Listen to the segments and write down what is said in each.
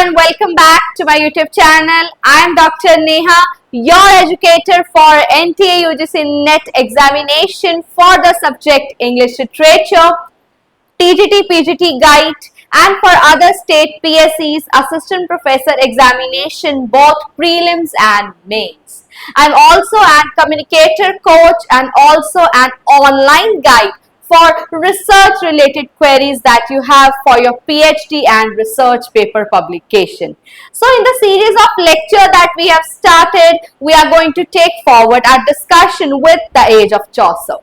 everyone, welcome back to my YouTube channel. I am Dr. Neha, your educator for NTA UGC NET examination for the subject English Literature, TGT PGT Guide, and for other state PSCs Assistant Professor examination, both prelims and mains. I am also an communicator coach and also an online guide for research related queries that you have for your PhD and research paper publication. So in the series of lecture that we have started, we are going to take forward our discussion with the age of Chaucer.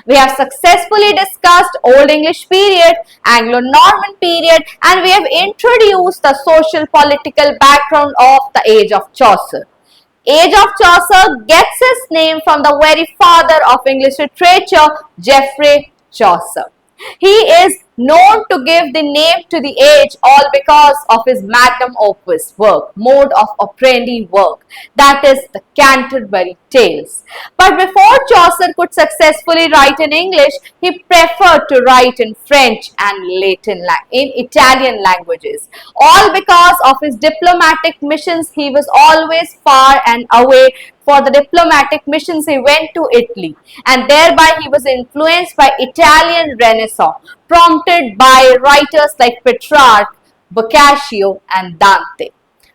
We have successfully discussed Old English period, Anglo-Norman period, and we have introduced the social political background of the age of Chaucer. Age of Chaucer gets its name from the very father of English literature, Geoffrey Chaucer. He is known to give the name to the age all because of his magnum opus work, mode of operandi work, that is the Canterbury Tales. But before Chaucer could successfully write in English, he preferred to write in French and in Italian languages. All because of his diplomatic missions, he was always far and away. For the diplomatic missions, he went to Italy, and thereby he was influenced by Italian Renaissance, prompted by writers like Petrarch, Boccaccio, and Dante.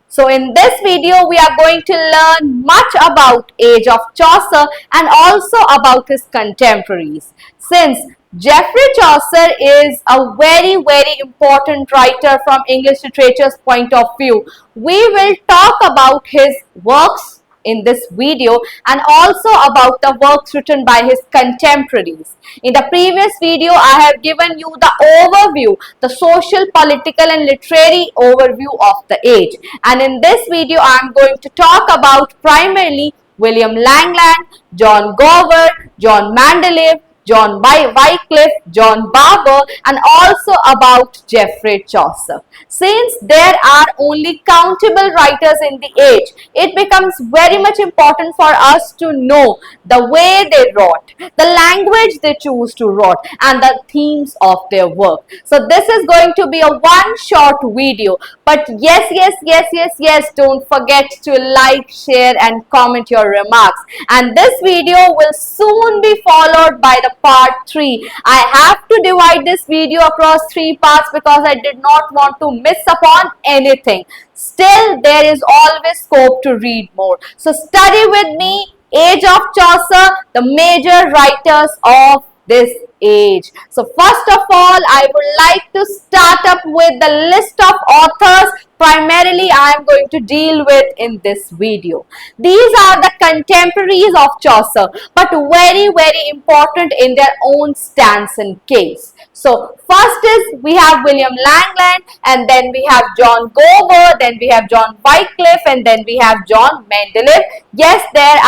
So in this video, we are going to learn much about age of Chaucer and also about his contemporaries. Since Geoffrey Chaucer is a very important writer from English literature's point of view, we will talk about his works in this video and also about the works written by his contemporaries. In the previous video, I have given you the overview, the social, political and literary overview of the age. And in this video, I am going to talk about primarily William Langland, John Gower, John Mandeville, John Wycliffe, John Barbour, and also about Geoffrey Chaucer. Since there are only countable writers in the age, it becomes very much important for us to know the way they wrote, the language they choose to write, and the themes of their work. So this is going to be a one short video, but yes, don't forget to like, share and comment your remarks. And this video will soon be followed by the part 3. I have to divide this video across 3 parts because I did not want to miss upon anything. Still, there is always scope to read more. So study with me Age of Chaucer, the major writers of this age. So first of all, I would like to start up with the list of authors primarily I am going to deal with in this video. These are the contemporaries of Chaucer, but very important in their own stance and case. So first is we have William Langland, and then we have John Gower, then we have John Wycliffe, and then we have John Mandeville. Yes, there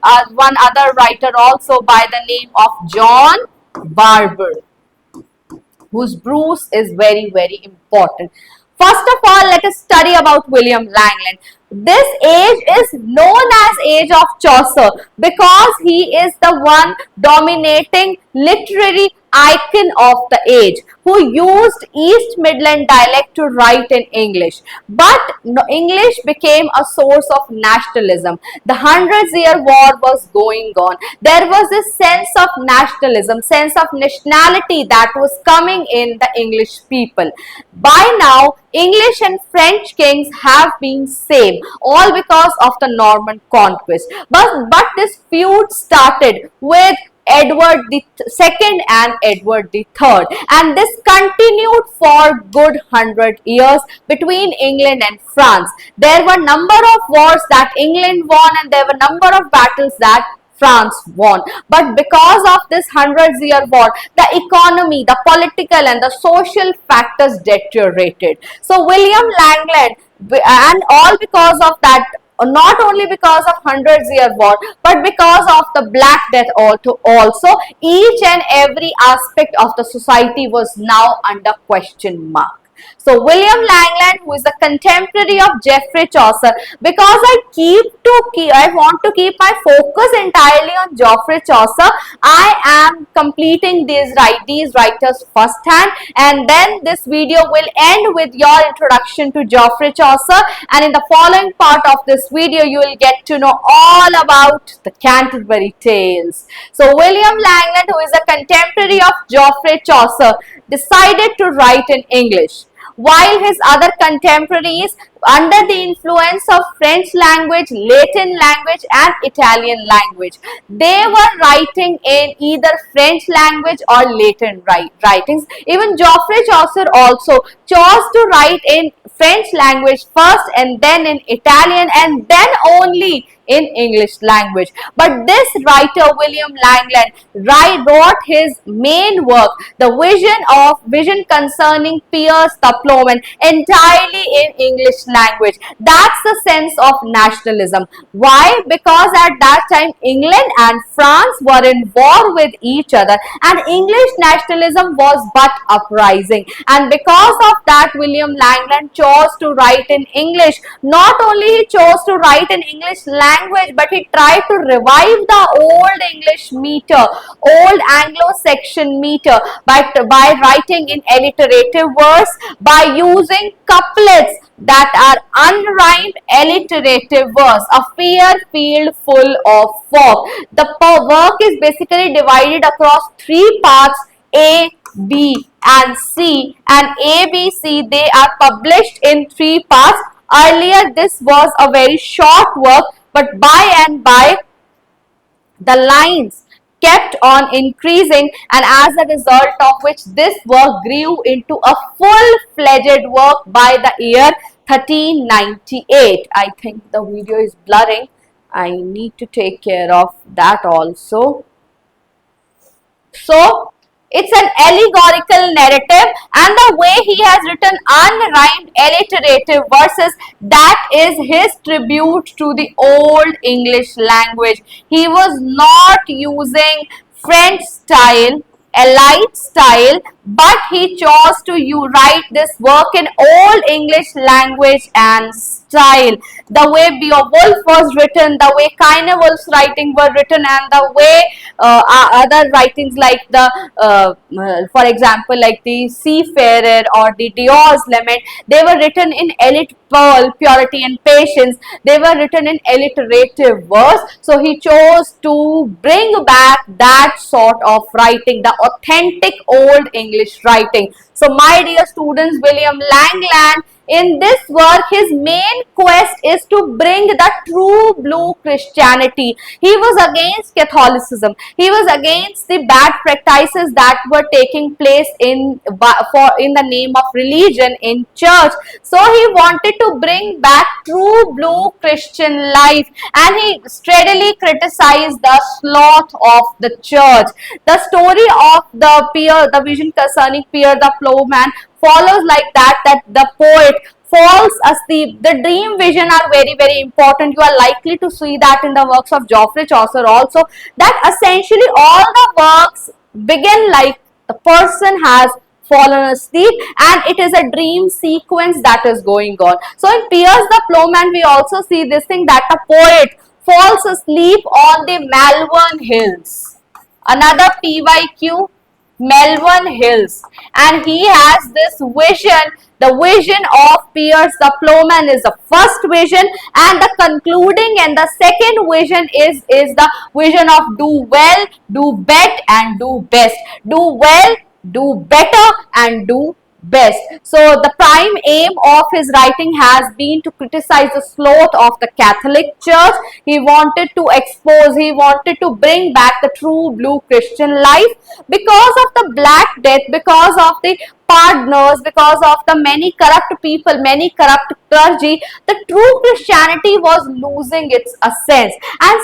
are one other writer also by the name of John Barbour, whose Bruce is very important. First of all, let us study about William Langland. This age is known as Age of Chaucer because he is the one dominating literary icon of the age who used East Midland dialect to write in English. But English became a source of nationalism. The 100-year War was going on. There was a sense of nationalism, sense of nationality that was coming in the English people. By now, English and French kings have been saved, all because of the Norman conquest. But this feud started with Edward II and Edward III, and this continued for good 100 years between England and France. There were number of wars that England won and there were number of battles that France won. But because of this 100-year war, the economy, the political and the social factors deteriorated. So William Langland, and all because of that, not only because of 100-year war, but because of the Black Death also, each and every aspect of the society was now under question mark. So William Langland, who is a contemporary of Geoffrey Chaucer, because I want to keep my focus entirely on Geoffrey Chaucer, I am completing these writers firsthand, and then this video will end with your introduction to Geoffrey Chaucer, and in the following part of this video you will get to know all about the Canterbury Tales. So William Langland, who is a contemporary of Geoffrey Chaucer, decided to write in English, while his other contemporaries, under the influence of French language, Latin language and Italian language, they were writing in either French language or Latin writings. Even Geoffrey Chaucer also chose to write in French language first, and then in Italian, and then only in English language. But this writer William Langland wrote his main work, the vision concerning Piers the Plowman, entirely in English language. That's the sense of nationalism. Why? Because at that time England and France were in war with each other, and English nationalism was but uprising, and because of that William Langland chose to write in English. Not only he chose to write in English language, but he tried to revive the old English meter, old Anglo-Saxon meter, by writing in alliterative verse, by using couplets that are unrhymed alliterative verse, a fair field full of fog. The work is basically divided across three parts, A, B and C, and A, B, C, they are published in three parts. Earlier this was a very short work, but by and by the lines kept on increasing, and as a result of which this work grew into a full-fledged work by the year 1398. I think the video is blurring. I need to take care of that also. So it's an allegorical narrative, and the way he has written unrhymed alliterative verses, that is his tribute to the old English language. He was not using French style, Elite style, but he chose to write this work in old English language and style. The way Beowulf was written, the way Cynewulf's writing were written, and the way other writings like for example, like the Seafarer or the Dior's Lament, they were written in elite pearl, purity and patience. They were written in alliterative verse. So he chose to bring back that sort of writing, the authentic old English writing. So my dear students, William Langland, in this work, his main quest is to bring the true blue Christianity. He was against Catholicism. He was against the bad practices that were taking place in the name of religion in church. So he wanted to bring back true blue Christian life, and he steadily criticized the sloth of the church. The story of the vision concerning Piers the Plowman follows like that the poet falls asleep. The dream vision are very, very important. You are likely to see that in the works of Geoffrey Chaucer also, that essentially all the works begin like the person has fallen asleep, and it is a dream sequence that is going on. So in Piers the Plowman, we also see this thing, that the poet falls asleep on the Malvern Hills. Another PYQ, Malvern Hills, and he has this vision. The vision of Piers the Plowman is the first vision, and the concluding and the second vision is the vision of do well, do bet and do best. Do well, do better and do best. So the prime aim of his writing has been to criticize the sloth of the Catholic Church. He wanted to expose, he wanted to bring back the true blue Christian life. Because of the Black Death, because of the pardoners, because of the many corrupt people, many corrupt clergy, the true Christianity was losing its essence. And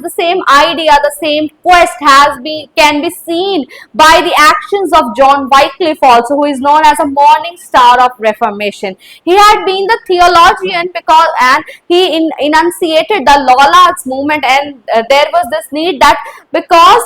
the same idea, the same quest can be seen by the actions of John Wycliffe also, who is known as a morning star of Reformation. He had been the theologian and he enunciated the Lollards movement, and there was this need that because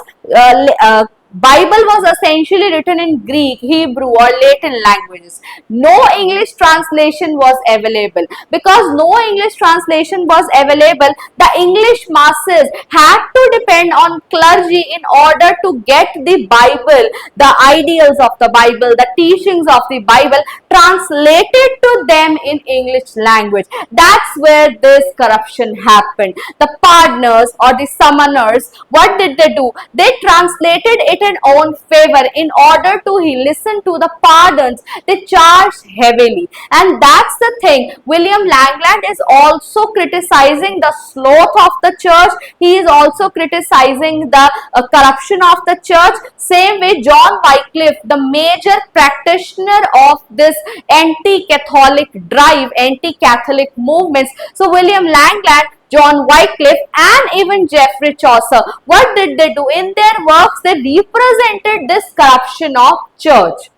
Bible was essentially written in Greek, Hebrew or Latin languages. No English translation was available. Because no English translation was available, the English masses had to depend on clergy in order to get the Bible, the ideals of the Bible, the teachings of the Bible translated to them in English language. That's where this corruption happened. The pardoners or the summoners, what did they do? They translated it in own favor. In order to listen to the pardons, they charged heavily. And that's the thing. William Langland is also criticizing the sloth of the church. He is also criticizing the corruption of the church. Same way, John Wycliffe, the major practitioner of this anti-Catholic drive, anti-Catholic movements. So William Langland, John Wycliffe and even Geoffrey Chaucer, what did they do? In their works, they represented this corruption of church.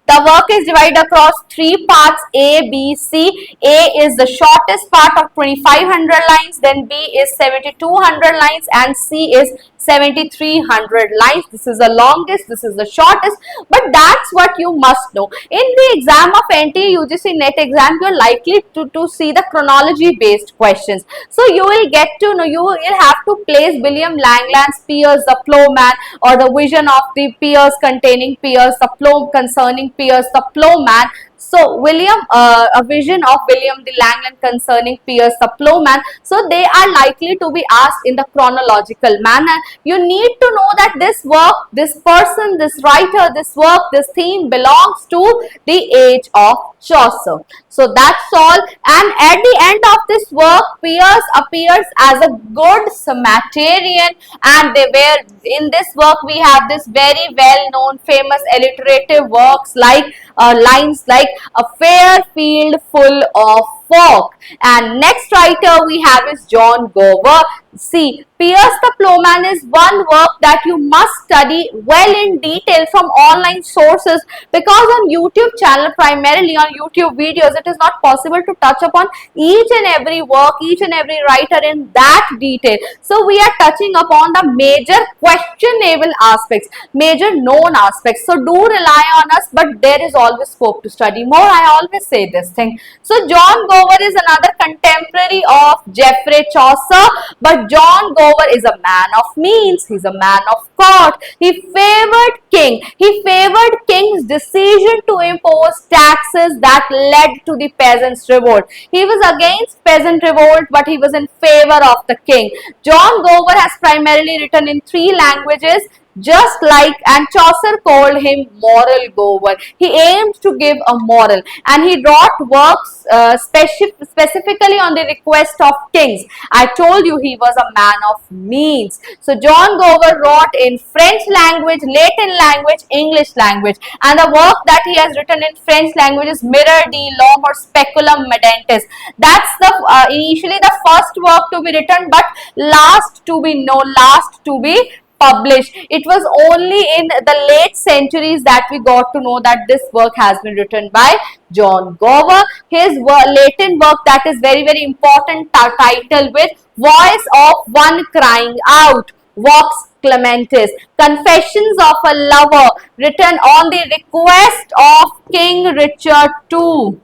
The work is divided across three parts, A, B, C. A is the shortest part of 2500 lines, then B is 7200 lines and C is 7300 lines. This is the longest, this is the shortest, but that's what you must know. In the exam of NTA UGC NET exam, you are likely to see the chronology based questions. So you will get to know, you will have to place William Langland's Piers the Plowman or the vision of the Piers containing Piers the Plow concerning Piers the Plowman. So a vision of William the Langland concerning Piers the Plowman. So they are likely to be asked in the chronological manner. You need to know that this work, this person, this writer, this work, this theme belongs to the age of Chaucer. So that's all. And at the end of this work, Piers appears as a good Samaritan, and they were in this work we have this very well known famous alliterative works like lines like a fair field full of folk. And next writer we have is John Gower. See, Piers the Plowman is one work that you must study well in detail from online sources, because on YouTube channel, primarily on YouTube videos, it is not possible to touch upon each and every work, each and every writer in that detail. So we are touching upon the major questionable aspects, major known aspects. So do rely on us, but there is always scope to study more. I always say this thing. So John Gower is another contemporary of Geoffrey Chaucer, but John Gower is a man of means. He's a man of court. He favored king. He favored king's decision to impose taxes that led to the peasants' revolt. He was against peasant revolt, but he was in favor of the king. John Gower has primarily written in three languages, just like, and Chaucer called him Moral Gower. He aimed to give a moral, and he wrote works specifically on the request of kings. I told you he was a man of means. So John Gower wrote in French language, Latin language, English language, and the work that he has written in French language is Mirror de l'Homme or Speculum Medentis. That's the initially the first work to be written, but last to be published. It was only in the late centuries that we got to know that this work has been written by John Gower. His Latin work that is very, very important, title with Voice of One Crying Out, Vox Clementis, Confessions of a Lover, written on the request of King Richard II.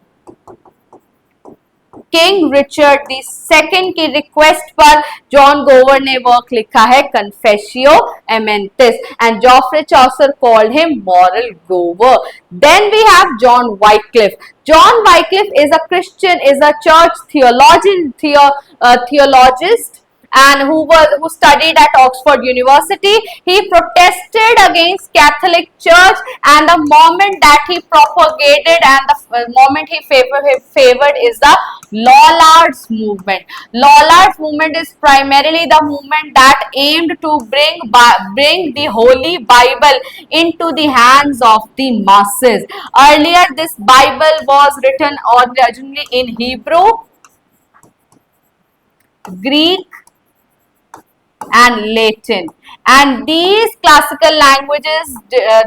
King Richard the second की request पर John Gower ने work लिखा है Confessio Amantis, and Geoffrey Chaucer called him moral Gower. Then we have John Wycliffe. John Wycliffe is a Christian, is a church theologist, and who studied at Oxford University. He protested against Catholic Church, and the moment that he propagated and the moment he favored is the Lollards movement. Lollards movement is primarily the movement that aimed to bring the Holy Bible into the hands of the masses. Earlier, this Bible was written originally in Hebrew, Greek, and Latin. And these classical languages,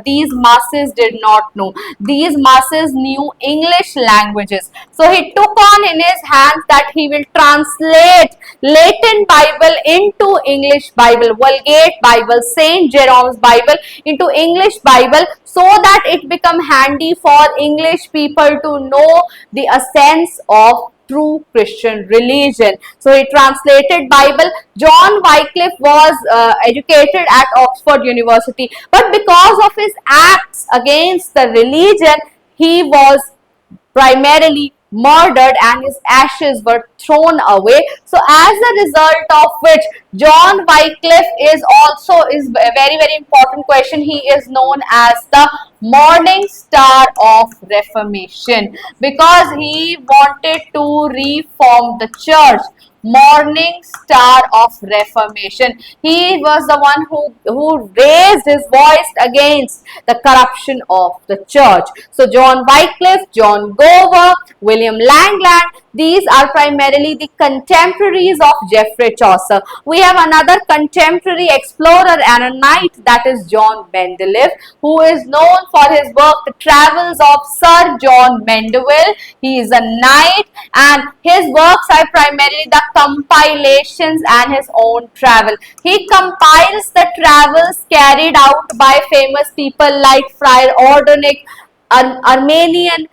these masses did not know. These masses knew English languages. So he took on in his hands that he will translate Latin Bible into English Bible, Vulgate Bible, Saint Jerome's Bible into English Bible, so that it become handy for English people to know the essence of true Christian religion. So he translated Bible. John Wycliffe was educated at Oxford University, but because of his acts against the religion, he was primarily murdered and his ashes were thrown away. So as a result of which, John Wycliffe is a very important question. He is known as the morning star of Reformation because he wanted to reform the church. Morning star of Reformation. He was the one who raised his voice against the corruption of the church. So John Wycliffe, John Gower, William Langland, these are primarily the contemporaries of Geoffrey Chaucer. We have another contemporary explorer and a knight, that is John Mendeleev, who is known for his work, The Travels of Sir John Mandeville. He is a knight and his works are primarily the compilations and his own travel. He compiles the travels carried out by famous people like Friar Ordonic, Armenian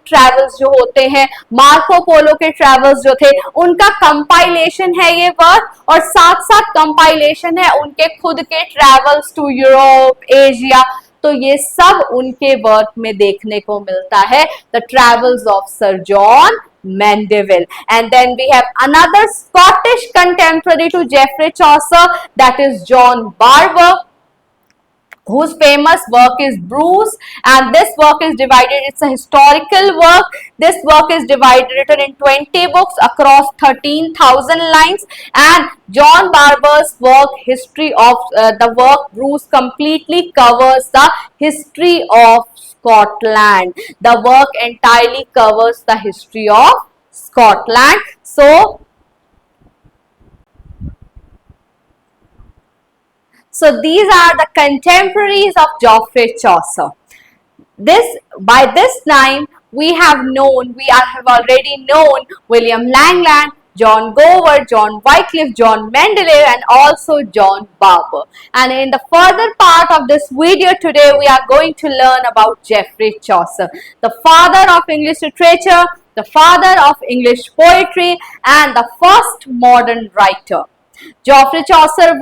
travels जो होते हैं, Marco Polo के travels जो थे, उनका compilation है ये work, और साथ साथ कंपाइलेशन है उनके खुद के ट्रेवल्स टू यूरोप, एशिया। तो ये सब उनके वर्क में देखने को मिलता है, the travels of sir John Mandeville. And then we have another Scottish contemporary to Geoffrey Chaucer, that is John Barbour, whose famous work is Bruce, and this work is divided, it's a historical work. This work is divided, written in 20 books across 13,000 lines, and John Barbour's work, history of the work Bruce, completely covers the history of Scotland. The work entirely covers the history of Scotland. So these are the contemporaries of Geoffrey Chaucer. By this time we have already known William Langland, John Gower, John Wycliffe, John Mendeleev, and also John Barbour. And in the further part of this video today, we are going to learn about Geoffrey Chaucer, the father of English literature, the father of English poetry, and the first modern writer. Geoffrey Chaucer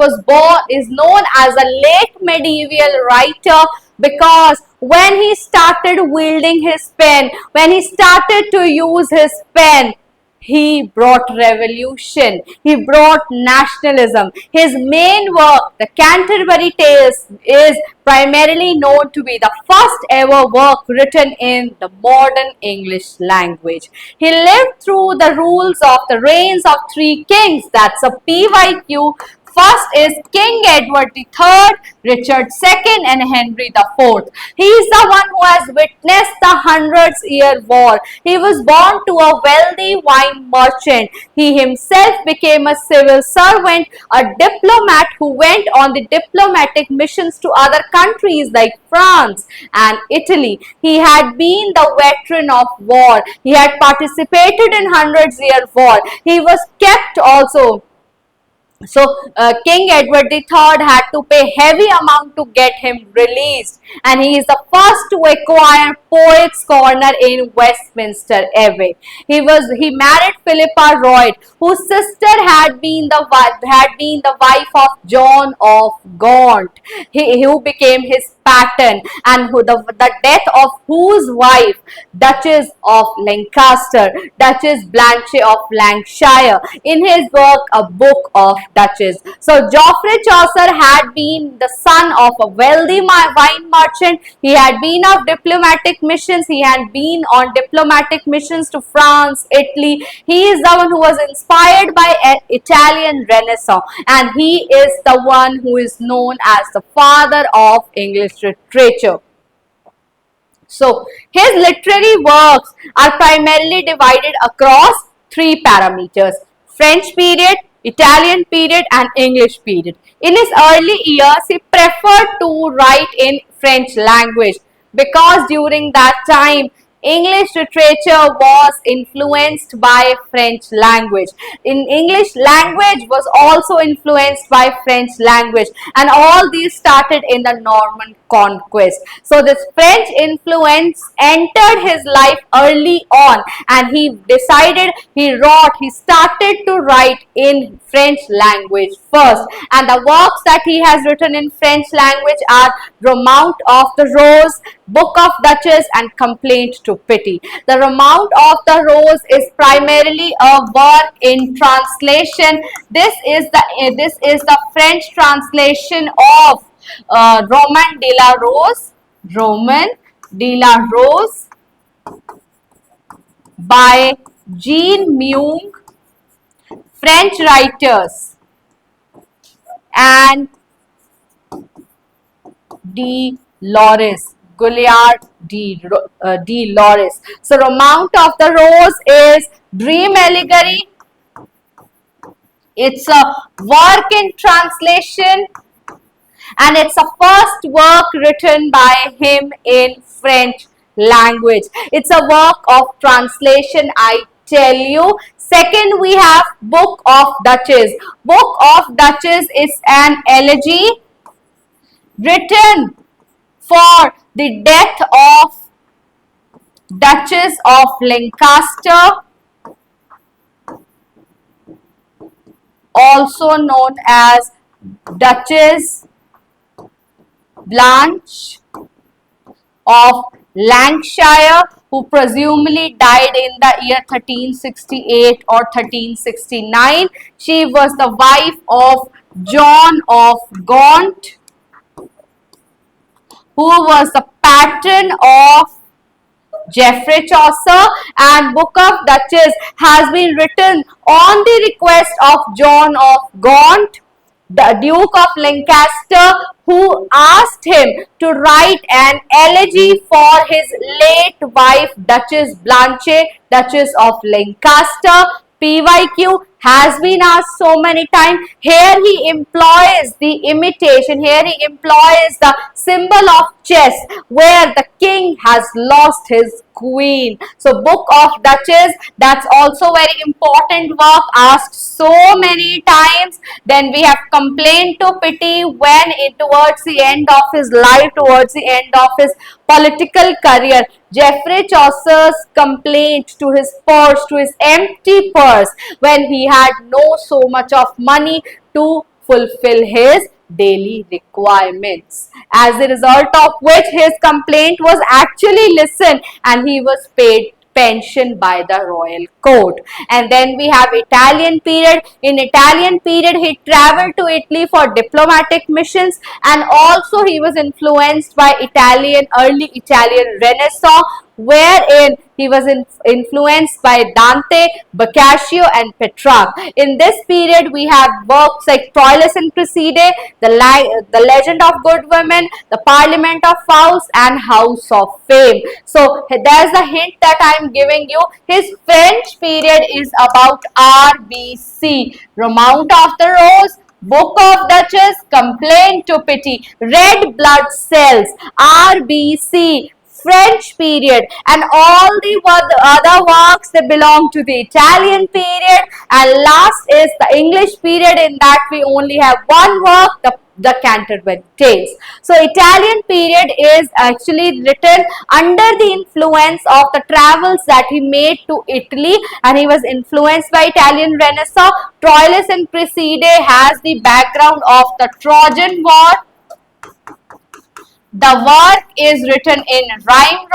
is known as a late medieval writer because when he started wielding his pen, when he started to use his pen, he brought revolution, he brought nationalism. His main work, the Canterbury Tales, is primarily known to be the first ever work written in the modern English language. He lived through the reigns of three kings, that's a PYQ. First is King Edward III, Richard II, and Henry IV. He is the one who has witnessed the Hundred's-Year War. He was born to a wealthy wine merchant. He himself became a civil servant, a diplomat who went on the diplomatic missions to other countries like France and Italy. He had been the veteran of war. He had participated in Hundred's-Year War. He was kept also. So King Edward III had to pay heavy amount to get him released, and he is the first to acquire Poets' Corner in Westminster Abbey. He married Philippa Royd, whose sister had been the wife of John of Gaunt, who became his patron, and the death of whose wife, Duchess of Lancaster, Duchess Blanche of Lancashire, in his work A Book of Duchess. So Geoffrey Chaucer had been the son of a wealthy wine merchant. He had been on diplomatic missions. He had been on diplomatic missions to France, Italy. He is the one who was inspired by Italian Renaissance, and he is the one who is known as the father of English literature. So his literary works are primarily divided across three parameters: French period, Italian period and English period. In his early years, he preferred to write in French language because during that time English literature was influenced by French language. In English language was also influenced by French language, and all these started in the Norman conquest. So this French influence entered his life early on, and he started to write in French language first. And the works that he has written in French language are Romaunt of the Rose, Book of Duchess, and Complaint to Pity. The Romaunt of the Rose is primarily a work in translation. This is the French translation of Roman de la Rose, Roman de la Rose by Jean Meung, French writers, and de Loris, Gouliard de Loris. So Romaunt of the Rose is dream allegory. It's a work in translation, and it's a first work written by him in French language. It's a work of translation, I tell you. Second, we have Book of Duchess. Book of Duchess is an elegy written for the death of Duchess of Lancaster, also known as Duchess Blanche of Lancashire, who presumably died in the year 1368 or 1369. She was the wife of John of Gaunt, who was the patron of Geoffrey Chaucer, and Book of Duchess has been written on the request of John of Gaunt, the Duke of Lancaster, who asked him to write an elegy for his late wife Duchess Blanche, Duchess of Lancaster. PYQ has been asked so many times. Here he employs the imitation, here he employs the symbol of chess where the king has lost his queen. So Book of Duchess, that's also very important work, asked so many times. Then we have Complaint to Pity, when towards the end of his life, towards the end of his political career, Geoffrey Chaucer's complaint to his purse, to his empty purse, when he had no so much of money to fulfill his daily requirements, as a result of which his complaint was actually listened and he was paid pension by the royal court. And then we have Italian period. In Italian period, he traveled to Italy for diplomatic missions, and also he was influenced by early Italian Renaissance, wherein he was influenced by Dante, Boccaccio, and Petrarch. In this period, we have works like Troilus and Cressida, the Legend of Good Women, the Parliament of Fowls, and House of Fame. So there's a hint that I'm giving you. His French period is about RBC, Romaunt of the Rose, Book of Duchess, Complaint to Pity, Red Blood Cells, RBC, French period, and all the other works that belong to the Italian period. And last is the English period, in that we only have one work, the Canterbury Tales. So Italian period is actually written under the influence of the travels that he made to Italy, and he was influenced by Italian Renaissance. Troilus and Cressida has the background of the Trojan War. The work is written in rhyme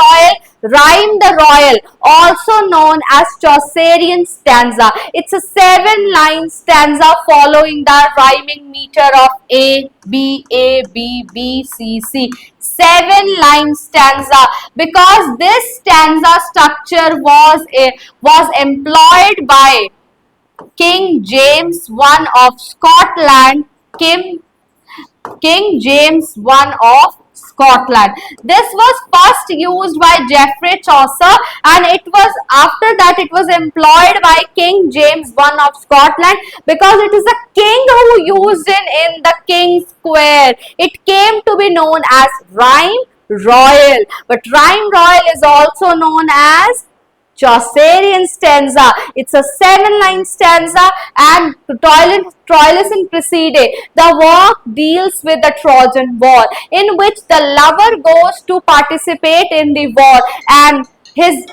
the royal, also known as Chaucerian stanza. It's a 7-line stanza following the rhyming meter of A, B, B, C, C. 7-line stanza, because this stanza structure was employed by King James I of Scotland, King James I of Scotland. This was first used by Geoffrey Chaucer, and it was after that it was employed by King James I of Scotland, because it is a king who used it in the King's Square. It came to be known as Rhyme Royal, but Rhyme Royal is also known as Chaucerian stanza. It's a 7-line stanza, and Troilus and Cressida. The work deals with the Trojan War, in which the lover goes to participate in the war, and his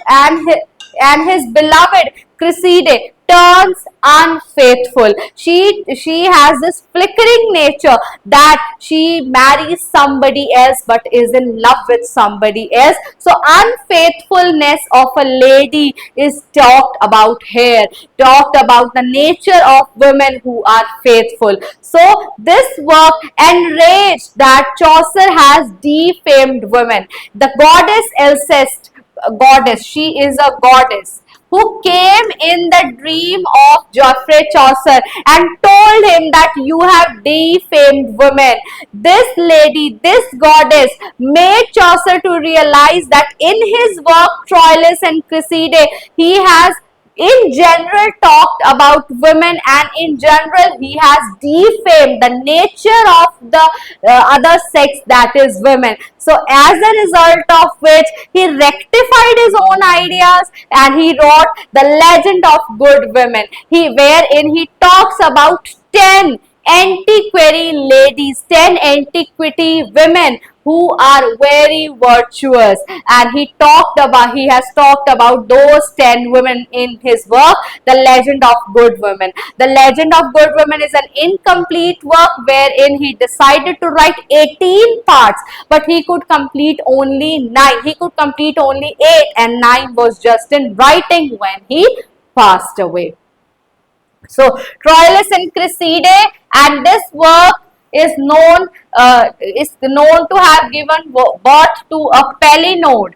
beloved Cressida turns unfaithful. She has this flickering nature that she marries somebody else but is in love with somebody else. So unfaithfulness of a lady is talked about here, talked about the nature of women who are faithful. So this work enraged that Chaucer has defamed women. The goddess Alceste, goddess, she is a goddess who came in the dream of Geoffrey Chaucer and told him that you have defamed women. This lady, this goddess, made Chaucer to realize that in his work Troilus and Cressida, he has in general talked about women, and in general he has defamed the nature of the other sex, that is women. So as a result of which he rectified his own ideas and he wrote the Legend of Good Women, wherein he talks about 10 antiquary ladies, 10 antiquity women who are very virtuous, and he has talked about those 10 women in his work, The Legend of Good Women. The Legend of Good Women is an incomplete work wherein he decided to write 18 parts, but he could complete only 9. He could complete only 8, and 9 was just in writing when he passed away. So Troilus and Cressida, and this work is known to have given birth to a Palinode.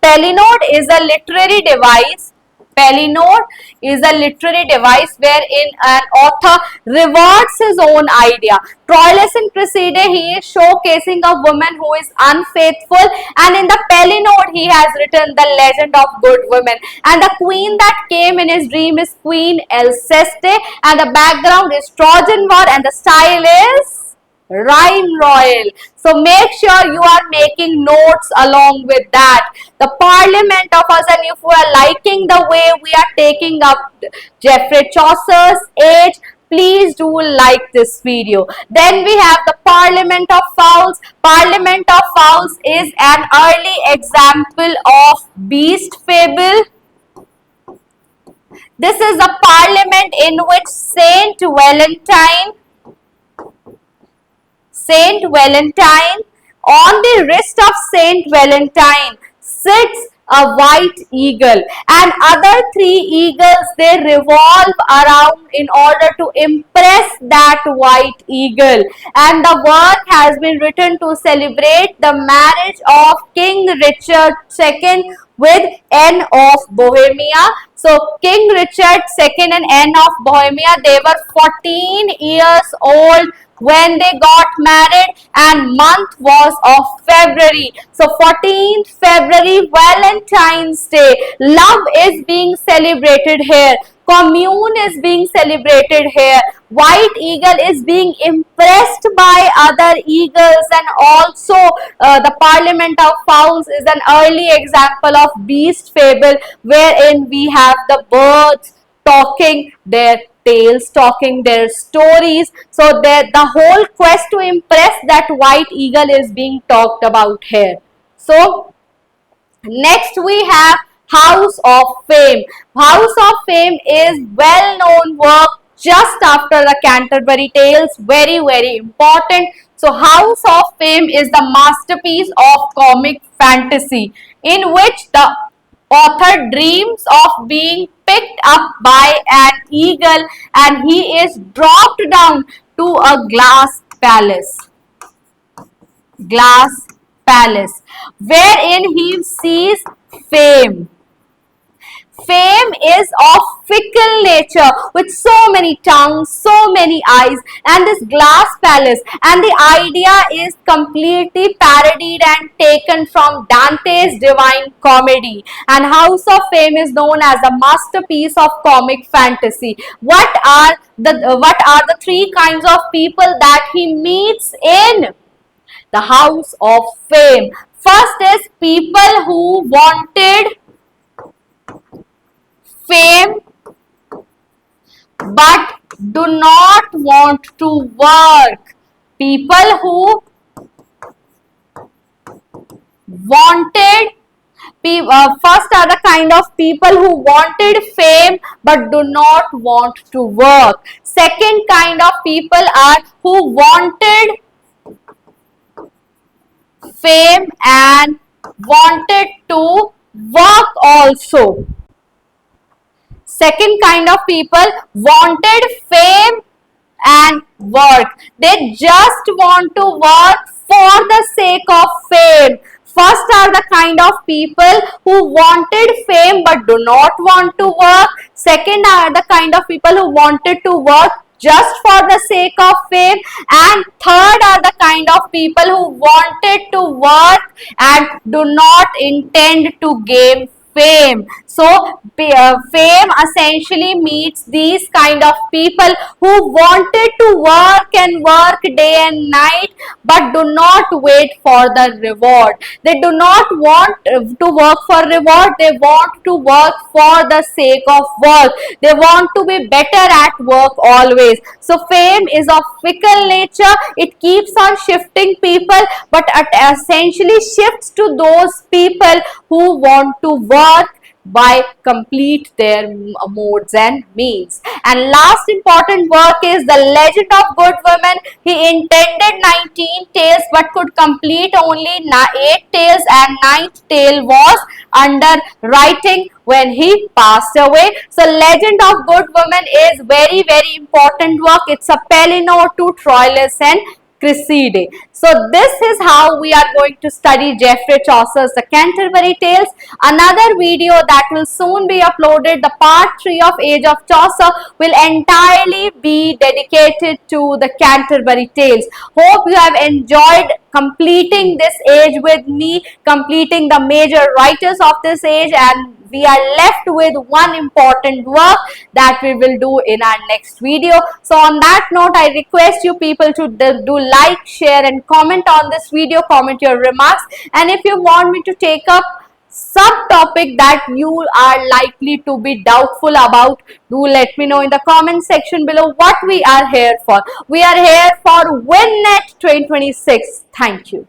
Palinode is a literary device. Palinode is a literary device wherein an author reverts his own idea. Troilus and Cressida, he is showcasing a woman who is unfaithful, and in the Palinode he has written the Legend of Good Women. And the queen that came in his dream is Queen Alceste, and the background is Trojan War, and the style is Rhyme Royal. So make sure you are making notes along with that. The Parliament of us, and if you are liking the way we are taking up Geoffrey Chaucer's age, please do like this video. Then we have the Parliament of Fowls. Parliament of Fowls is an early example of beast fable. This is a parliament in which Saint Valentine, on the wrist of Saint Valentine sits a white eagle, and other 3 eagles, they revolve around in order to impress that white eagle. And the work has been written to celebrate the marriage of King Richard II with Anne of Bohemia. So King Richard II and Anne of Bohemia, they were 14 years old when they got married, and month was of February. So 14th February, Valentine's Day. Love is being celebrated here. Commune is being celebrated here. White eagle is being impressed by other eagles, and also the Parliament of Fowls is an early example of beast fable wherein we have the birds talking their tales, talking their stories. So the whole quest to impress that white eagle is being talked about here. So next we have House of Fame. House of Fame is well-known work just after the Canterbury Tales. Very important. So House of Fame is the masterpiece of comic fantasy in which the author dreams of being picked up by an eagle, and he is dropped down to a glass palace, wherein he sees fame. Fame is of fickle nature with so many tongues, so many eyes, and this glass palace. And the idea is completely parodied and taken from Dante's Divine Comedy. And House of Fame is known as a masterpiece of comic fantasy. What are the three kinds of people that he meets in the House of Fame? First is people who wanted fame but do not want to work. People who wanted first are the kind of people who wanted fame but do not want to work. Second kind of people are who wanted fame and wanted to work also. Second kind of people wanted fame and work. They just want to work for the sake of fame. First are the kind of people who wanted fame but do not want to work. Second are the kind of people who wanted to work just for the sake of fame. And third are the kind of people who wanted to work and do not intend to gain fame. So fame essentially meets these kind of people who wanted to work and work day and night but do not wait for the reward. They do not want to work for reward. They want to work for the sake of work. They want to be better at work always. So fame is of fickle nature. It keeps on shifting people, but it essentially shifts to those people who want to work by complete their modes and means. And last important work is The Legend of Good Women. He intended 19 tales but could complete only 8 tales, and 9th tale was under writing when he passed away. So Legend of Good Women is very important work. It's a Pellinore to Troilus and Cresside. So this is how we are going to study Geoffrey Chaucer's The Canterbury Tales. Another video that will soon be uploaded, the part 3 of Age of Chaucer, will entirely be dedicated to the Canterbury Tales. Hope you have enjoyed completing this age with me, completing the major writers of this age, and we are left with one important work that we will do in our next video. So on that note, I request you people to do like, share and comment on this video, comment your remarks, and if you want me to take up subtopic that you are likely to be doubtful about, do let me know in the comment section below what we are here for. We are here for WinNet 2026. Thank you.